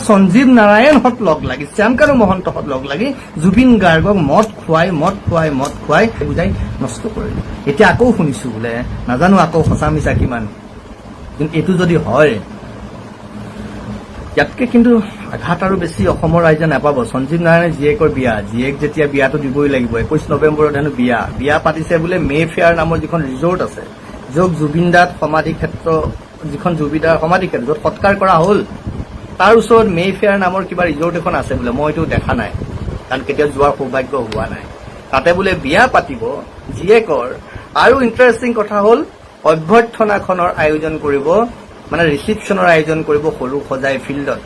সঞ্জীৱ নাৰায়ণহঁত লগ লাগি শ্যামকানু মহন্তহঁত লগ লাগি জুবিন গাৰ্গক মদ খুৱাই বুজাই নষ্ট কৰিলে। এতিয়া আকৌ শুনিছো বোলে নাজানো আকৌ সঁচা মিছা কিমান, কিন্তু এইটো যদি হয় ইয়াতকে কিন্তু আঘাত আৰু বেছি অসমৰ ৰাইজে নাপাব। সঞ্জীৱ নাৰায়ণে জীয়েকৰ বিয়া, জীয়েক যেতিয়া বিয়াটো দিবই লাগিব, 21 নৱেম্বৰত হেনো বিয়া পাতিছে বোলে মে ফেয়াৰ নামৰ যিখন ৰিজৰ্ট আছে, য'ত জুবিন দাৰ সমাধি ক্ষেত্ৰ, যিখন জুবিন দাৰ সমাধি ক্ষেত্ৰ য'ত সৎকাৰ কৰা হ'ল, তাৰ ওচৰত মে ফেয়াৰ নামৰ কিবা ৰিজৰ্ট এখন আছে বোলে। মই এইটো দেখা নাই কাৰণ কেতিয়াও যোৱাৰ সৌভাগ্য হোৱা নাই। তাতে বোলে বিয়া পাতিব জীয়েকৰ, আৰু ইণ্টাৰেষ্টিং কথা হ'ল অভ্যৰ্থনাখনৰ আয়োজন কৰিব, মানে ৰিচিপশ্যনৰ আয়োজন কৰিব সৰু সজাই ফিল্ডত।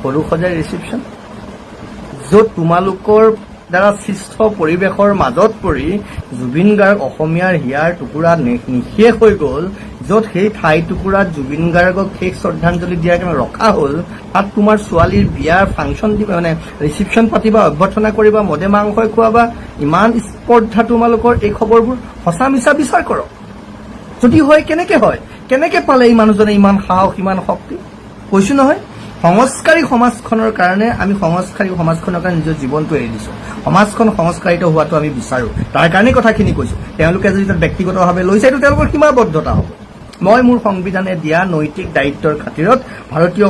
সৰু সজাই ৰিচিপশ্যন, য'ত তোমালোকৰ দ্বাৰা সৃষ্ট পৰিৱেশৰ মাজত পৰি জুবিন গাৰ্গ অসমীয়াৰ হিয়াৰ টুকুৰা নিশেষ হৈ গ'ল, য'ত সেই ঠাই টুকুৰাত জুবিন গাৰ্গক শেষ শ্ৰদ্ধাঞ্জলি দিয়াৰ কাৰণে ৰখা হ'ল, তাত তোমাৰ ছোৱালীৰ বিয়াৰ ফাংচন দিবা, মানে ৰিচিপশ্যন পাতিবা, অভ্যৰ্থনা কৰিবা, মদে মাংসই খুৱাবা। ইমান স্পৰ্ধা তোমালোকৰ। এই খবৰবোৰ সঁচা মিছা বিচাৰ কৰক। যদি হয় কেনেকে পালে এই মানুহজনে ইমান সাহস, ইমান শক্তি? কৈছো নহয়, সংস্কাৰী সমাজখনৰ কাৰণে আমি সংস্কাৰী সমাজখনৰ কাৰণে নিজৰ জীৱনটো এৰি দিছো। সমাজখন সংস্কাৰিত হোৱাটো আমি বিচাৰো, তাৰ কাৰণে কথাখিনি কৈছো। তেওঁলোকে যদি তাত ব্যক্তিগতভাৱে লৈছে এইটো তেওঁলোকৰ সীমাবদ্ধতা হ'ব। মই মোৰ সংবিধানে দিয়া নৈতিক দায়িত্বৰ খাতিৰত ভাৰতীয়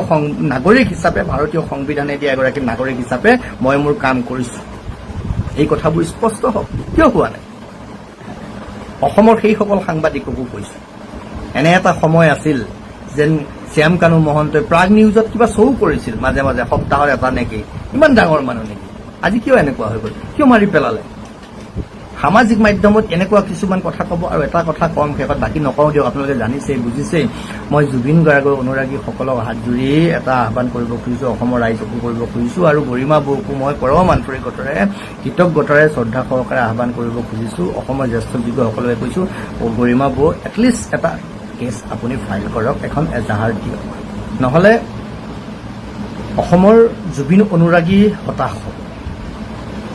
নাগৰিক হিচাপে, ভাৰতীয় সংবিধানে দিয়া এগৰাকী নাগৰিক হিচাপে মই মোৰ কাম কৰিছো। এই কথাবোৰ স্পষ্ট হওক। কিয় হোৱা নাই? অসমৰ সেইসকল সাংবাদিককো কৈছো, এনে এটা সময় আছিল যেন শ্যামকানু মহন্তই প্ৰাগ নিউজত কিবা শ্ব' কৰিছিল মাজে মাজে, সপ্তাহৰ এটা নেকি, ইমান ডাঙৰ মানুহ নেকি? আজি কিয় এনেকুৱা হৈ গ'ল? কিয় মাৰি পেলালে? সামাজিক মাধ্যমত এনেকুৱা কিছুমান কথা ক'ব, আৰু এটা কথা কম শেষত, বাকী নকওঁ দিয়ক, আপোনালোকে জানিছেই বুজিছেই। মই জুবিন গাৰ্গৰ অনুৰাগীসকলক হাত জুৰি এটা আহ্বান কৰিব খুজিছো, অসমৰ ৰাইজকো কৰিব খুজিছো, আৰু গৰিমা বৌকো মই পৰম আন্তৰিকতাৰে, কৃতজ্ঞতাৰে, শ্ৰদ্ধা সহকাৰে আহ্বান কৰিব খুজিছো। অসমৰ জ্যেষ্ঠ যোগ্যসকলকে কৈছো, গৰিমা বৌ এটলিষ্ট এটা কেছ আপুনি ফাইল কৰক, এখন এজাহাৰ দিয়ক, নহ'লে অসমৰ জুবিন অনুৰাগী হতাশ হ'ব,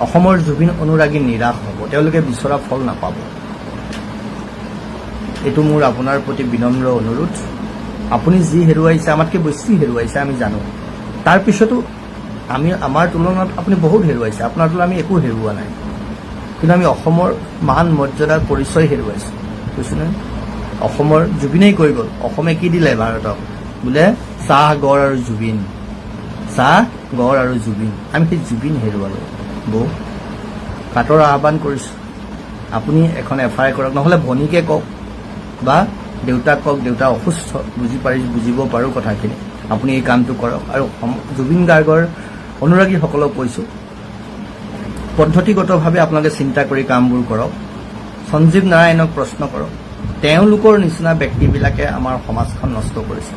অসমৰ জুবিন অনুৰাগী নিৰাশ হ'ব, তেওঁলোকে বিচৰা ফল নাপাব। এইটো মোৰ আপোনাৰ প্ৰতি বিনম্ৰ অনুৰোধ। আপুনি যি হেৰুৱাইছে, আমাতকৈ বেছি হেৰুৱাইছে আমি জানো, তাৰপিছতো আমাৰ তুলনাত আপুনি বহুত হেৰুৱাইছে, আপোনাৰ তুলনাত আমি একো হেৰুওৱা নাই, কিন্তু আমি অসমৰ মান মৰ্যাদাৰ পৰিচয় হেৰুৱাইছো। কৈছো নহয়, অসমৰ জুবিনেই কৈ গ'ল, অসমে কি দিলে ভাৰতক? বোলে চাহ, গড় আৰু জুবিন, চাহ, গড় আৰু জুবিন। আমি সেই জুবিন হেৰুৱালো। বৌ, কাটৰ আহ্বান কৰিছো, আপুনি এখন FIR কৰক, নহ'লে ভনীকে কওক বা দেউতাক কওক, দেউতা অসুস্থ, বুজিব পাৰো কথাখিনি, আপুনি এই কামটো কৰক। আৰু জুবিন গাৰ্গৰ অনুৰাগীসকলক কৈছো, পদ্ধতিগতভাৱে আপোনালোকে চিন্তা কৰি কামবোৰ কৰক। সঞ্জীৱ নাৰায়ণক প্ৰশ্ন কৰক। তেওঁলোকৰ নিচিনা ব্যক্তিবিলাকে আমাৰ সমাজখন নষ্ট কৰিছে,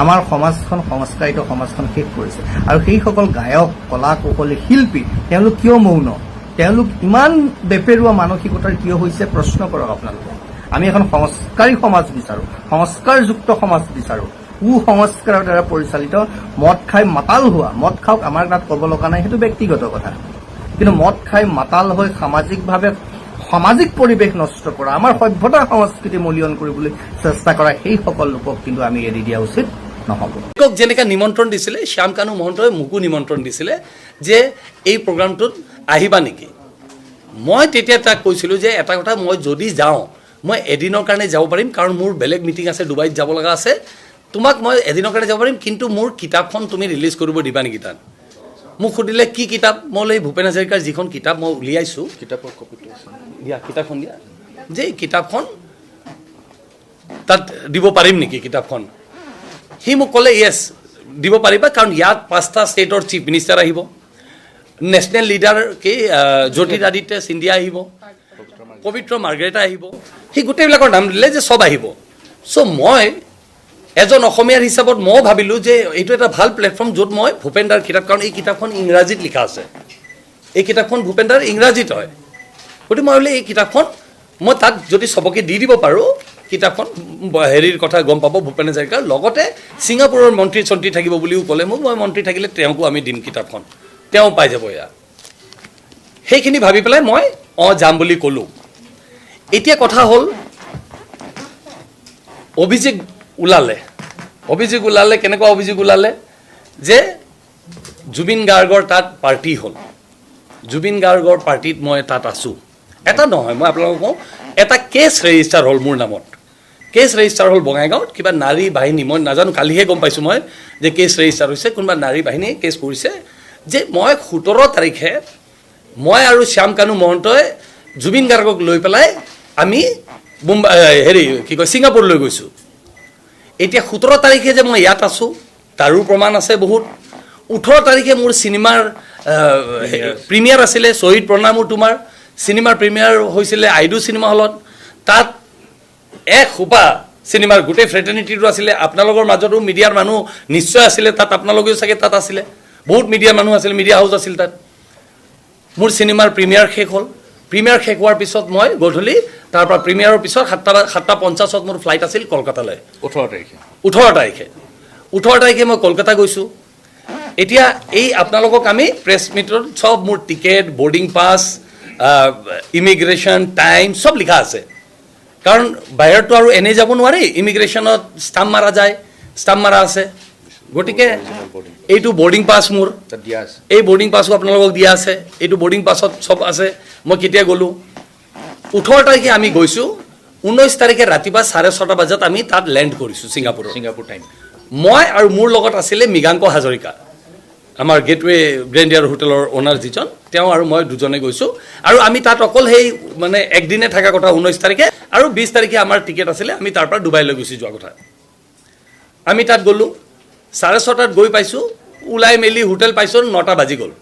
আমাৰ সমাজখন, সংস্কাৰিত সমাজখন শেষ কৰিছে। আৰু সেইসকল গায়ক, কলা কৌশলী, শিল্পী, তেওঁলোক কিয় মৌন? তেওঁলোক ইমান বেপেৰুৱা মানসিকতাৰ কিয় হৈছে? প্ৰশ্ন কৰক আপোনালোকে। আমি এখন সংস্কাৰী সমাজ বিচাৰো, সংস্কাৰযুক্ত সমাজ বিচাৰো, কুসংস্কাৰৰ দ্বাৰা পৰিচালিত। মদ খাই মাতাল হোৱা, মদ খাওক, আমাৰ তাত ক'ব লগা নাই, সেইটো ব্যক্তিগত কথা, কিন্তু মদ খাই মাতাল হৈ সামাজিকভাৱে সামাজিক পৰিৱেশ নষ্ট কৰা, আমাৰ সভ্যতা সংস্কৃতি মলিয়ন কৰিবলৈ চেষ্টা কৰা সেইসকল লোকক কিন্তু আমি এৰি দিয়া উচিত নহ'ব। যেনেকৈ নিমন্ত্ৰণ দিছিলে, শ্যামকানু মহন্তই মোকো নিমন্ত্ৰণ দিছিলে যে এই প্ৰগ্ৰামটোত আহিবা নেকি? মই তেতিয়া তাক কৈছিলোঁ যে এটা কথা, মই যদি যাওঁ মই এদিনৰ কাৰণে যাব পাৰিম, কাৰণ মোৰ বেলেগ মিটিং আছে, ডুবাইত যাব লগা আছে, তোমাক মই এদিনৰ কাৰণে যাব পাৰিম, কিন্তু মোৰ কিতাপখন তুমি ৰিলিজ কৰিব দিবা নেকি তাত? মোক সুধিলে কি কিতাপ? মই এই ভূপেন হাজৰিকাৰ যিখন কিতাপ মই উলিয়াইছোঁ, কিতাপৰ কপিটো দিয়া, কিতাপখন দিয়া, যে কিতাপখন তাত দিব পাৰিম নেকি কিতাপখন? সি মোক ক'লে য়েছ দিব পাৰিবা, কাৰণ ইয়াত 5টা ষ্টেটৰ চিফ মিনিষ্টাৰ আহিব, নেশ্যনেল লিডাৰ কি জ্যোতিৰাদিত্য সিন্ধিয়া আহিব, পবিত্ৰ মাৰ্গ্ৰেটা আহিব, সি গোটেইবিলাকৰ নাম দিলে যে চব আহিব। চ' মই এজন অসমীয়াৰ হিচাপত মই ভাবিলোঁ যে এইটো এটা ভাল প্লেটফৰ্ম, য'ত মই ভূপেন দাৰ কিতাপ, কাৰণ এই কিতাপখন ইংৰাজীত লিখা আছে, এই কিতাপখন ভূপেন দাৰ ইংৰাজীত হয়, গতিকে মই ভাবিলোঁ এই কিতাপখন মই তাত যদি চবকে দি দিব পাৰোঁ, কিতাপখন হেৰিৰ কথা গম পাব ভূপেন হাজৰিকাৰ, লগতে ছিংগাপুৰৰ মন্ত্ৰী চন্ত্ৰী থাকিব বুলিও ক'লে মোক। মই মন্ত্ৰী থাকিলে তেওঁকো আমি দিম কিতাপখন, তেওঁ পাই যাব এয়া। সেইখিনি ভাবি পেলাই মই যাম বুলি ক'লোঁ। এতিয়া কথা হ'ল, অভিযোগ ওলালে, কেনেকুৱা অভিযোগ ওলালে যে জুবিন গাৰ্গৰ তাত পাৰ্টি হ'ল, জুবিন গাৰ্গৰ পাৰ্টিত মই তাত আছোঁ। এটা নহয়, মই আপোনালোকক কওঁ, এটা কেছ ৰেজিষ্টাৰ হ'ল মোৰ নামত। কেছ ৰেজিষ্টাৰ হ'ল বঙাইগাঁৱত, কিবা নাৰী বাহিনী, মই নাজানো, কালিহে গম পাইছোঁ মই যে কেছ ৰেজিষ্টাৰ হৈছে, কোনোবা নাৰী বাহিনীয়ে কেছ কৰিছে যে মই 17 তাৰিখে মই আৰু শ্যাম কানু মহন্তই জুবিন গাৰ্গক লৈ পেলাই আমি ছিংগাপুৰ লৈ গৈছোঁ। এতিয়া 17 তাৰিখে যে মই ইয়াত আছোঁ তাৰো প্ৰমাণ আছে বহুত। 18 তাৰিখে মোৰ চিনেমাৰ প্ৰিমিয়াৰ আছিলে, শ্বহীদ প্ৰণামো তোমাৰ চিনেমাৰ প্ৰিমিয়াৰ হৈছিলে আইডু চিনেমা হলত। তাত এক সোপা চিনেমাৰ গোটেই ফ্ৰেটাৰ্নিটিটো আছিলে, আপোনালোকৰ মাজতো মিডিয়াৰ মানুহ নিশ্চয় আছিলে তাত, আপোনালোকেও চাগে তাত আছিলে, বহুত মিডিয়াৰ মানুহ আছিলে, মিডিয়া হাউচ আছিল তাত। মোৰ চিনেমাৰ প্ৰিমিয়াৰ শেষ হ'ল। প্ৰিমিয়াৰ শেষ হোৱাৰ পিছত মই গধূলি তাৰপৰা প্ৰিমিয়াৰৰ পিছত 7:50 মোৰ ফ্লাইট আছিল কলকাতালৈ। 18 তাৰিখে মই কলকাতা গৈছোঁ। এতিয়া এই আপোনালোকক আমি প্ৰেছ মিটত চব মোৰ ticket, boarding pass, immigration, time চব লিখা আছে। কাৰণ বাহিৰততো আৰু এনেই যাব নোৱাৰি, ইমিগ্ৰেশ্যনত ষ্টাম্প মাৰা যায়, ষ্টাম্প মাৰা আছে। গতিকে এইটো বৰ্ডিং পাছ মোৰ, এই বৰ্ডিং পাছো আপোনালোকক দিয়া আছে, এইটো বৰ্ডিং পাছত চব আছে মই কেতিয়া গ'লোঁ। 18 তাৰিখে আমি গৈছোঁ, 19 তাৰিখে ৰাতিপুৱা 6:30 বজাত আমি তাত লেণ্ড কৰিছোঁ ছিংগাপুৰত। মই আৰু মোৰ লগত আছিলে মৃগাংক হাজৰিকা, আমাৰ গেটৱে গ্ৰেণ্ডিয়াৰ হোটেলৰ অ'নাৰ যিজন, তেওঁ আৰু মই দুজনে গৈছোঁ। আৰু আমি তাত অকল সেই মানে একদিনে থকা কথা 19 তাৰিখে, আৰু 20 তাৰিখে আমাৰ টিকেট আছিলে, আমি তাৰ পৰা ডুবাইলৈ গুচি যোৱা কথা। আমি তাত গ'লোঁ, 6:30 গৈ পাইছোঁ, ওলাই মেলি হোটেল পাইছোঁ 9টা বাজি গ'ল।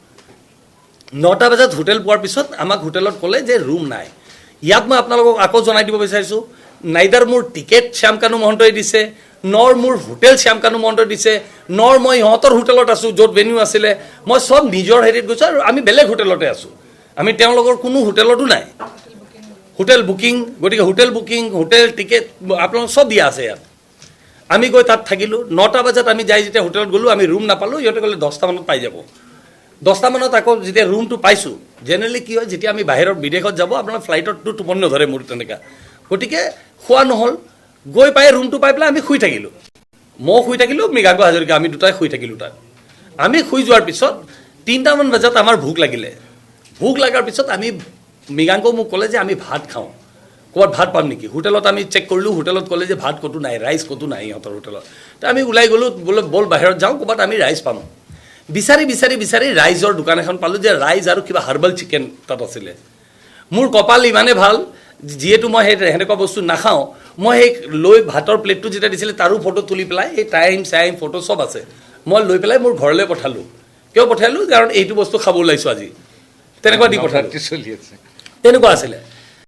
9টা বজাত হোটেল পোৱাৰ পিছত আমাক হোটেলত ক'লে যে ৰুম নাই। ইয়াত মই আপোনালোকক আকৌ জনাই দিব বিচাৰিছোঁ, নাইদাৰ মোৰ টিকেট শ্যাম কানু মহন্তই দিছে, নৰ মোৰ হোটেল শ্যাম কানু মহন্তই দিছে, নৰ মই ইহঁতৰ হোটেলত আছোঁ য'ত ভেনিউ আছিলে, মই চব নিজৰ হেৰিত গৈছোঁ আৰু আমি বেলেগ হোটেলতে আছোঁ। আমি তেওঁলোকৰ কোনো হোটেলতো নাই, হোটেল বুকিং, গতিকে হোটেল বুকিং, হোটেল টিকেট আপোনালোক চব দিয়া আছে ইয়াত। আমি গৈ তাত থাকিলোঁ। 9টা বজাত আমি যাই যেতিয়া হোটেলত গ'লোঁ, আমি ৰুম নাপালোঁ। সিহঁতে ক'লে 10টা মানত পাই যাব। 10টা মানত আকৌ যেতিয়া ৰুমটো পাইছোঁ, জেনেৰেলি কি হয়, যেতিয়া আমি বাহিৰত বিদেশত যাব আপোনাৰ ফ্লাইটততো টোপনি নধৰে মোৰ তেনেকুৱা, গতিকে খোৱা নহ'ল। গৈ পাই ৰুমটো পাই পেলাই আমি শুই থাকিলোঁ, মই শুই থাকিলোঁ, মৃগাংক হাজৰিকা, আমি দুটাই শুই থাকিলোঁ তাত। আমি শুই যোৱাৰ পিছত 3টামান বজাত আমাৰ ভোক লাগিলে। ভোক লগাৰ পিছত আমি মৃগাংক মোক ক'লে যে আমি ভাত খাওঁ, ক'ৰবাত ভাত পাম নেকি। হোটেলত আমি চেক কৰিলোঁ, হোটেলত ক'লে যে ভাত ক'তো নাই, ৰাইচ ক'তো নাই ইহঁতৰ হোটেলত। তো আমি ওলাই গ'লোঁ, বোলে ব'ল বাহিৰত যাওঁ, ক'ৰবাত আমি ৰাইচ পাম। বিচাৰি বিচাৰি বিচাৰি ৰাইজৰ দোকান এখন পালোঁ, যে ৰাইচ আৰু কিবা হাৰ্বেল চিকেন তাত আছিলে। মোৰ কপাল ইমানে ভাল, যিহেতু মই সেই সেনেকুৱা বস্তু নাখাওঁ, মই সেই লৈ ভাতৰ প্লেটটো যেতিয়া দিছিলে তাৰো ফটো তুলি পেলাই, এই টাইম চাইম ফটো চব আছে, মই লৈ পেলাই মোৰ ঘৰলৈ পঠালোঁ। কিয় পঠালোঁ? কাৰণ এইটো বস্তু খাব ওলাইছোঁ আজি, তেনেকুৱা দি পঠালোঁ। তেনেকুৱা আছিলে।